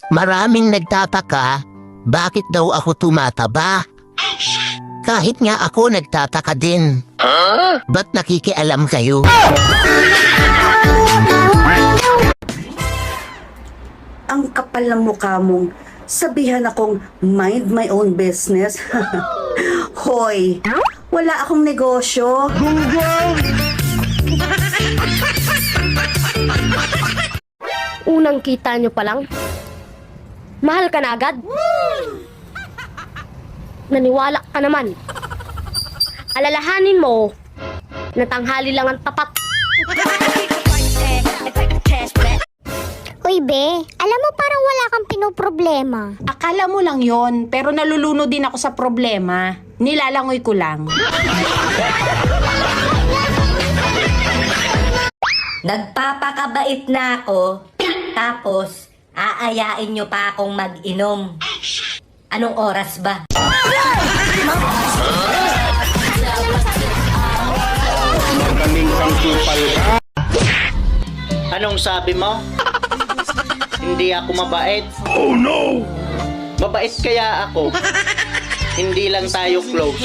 Maraming nagtataka, bakit daw ako tumataba? Kahit nga ako nagtataka din. Ba't nakikialam kayo? Ang kapal ng mukha mong sabihan akong mind my own business. Hoy, wala akong negosyo. Unang kita nyo pa lang, mahal ka na agad. Naniwala ka naman. Alalahanin mo na tanghali lang ang tapat. Uy, be, alam mo parang wala kang pinoproblema. Akala mo lang yon, pero naluluno din ako sa problema. Nilalangoy ko lang. Nagpapakabait na ako, tapos aayain nyo pa akong mag-inom. Anong oras ba? Anong sabi mo? Hindi ako mabait. Oh no! Mabait kaya ako. Hindi lang tayo close.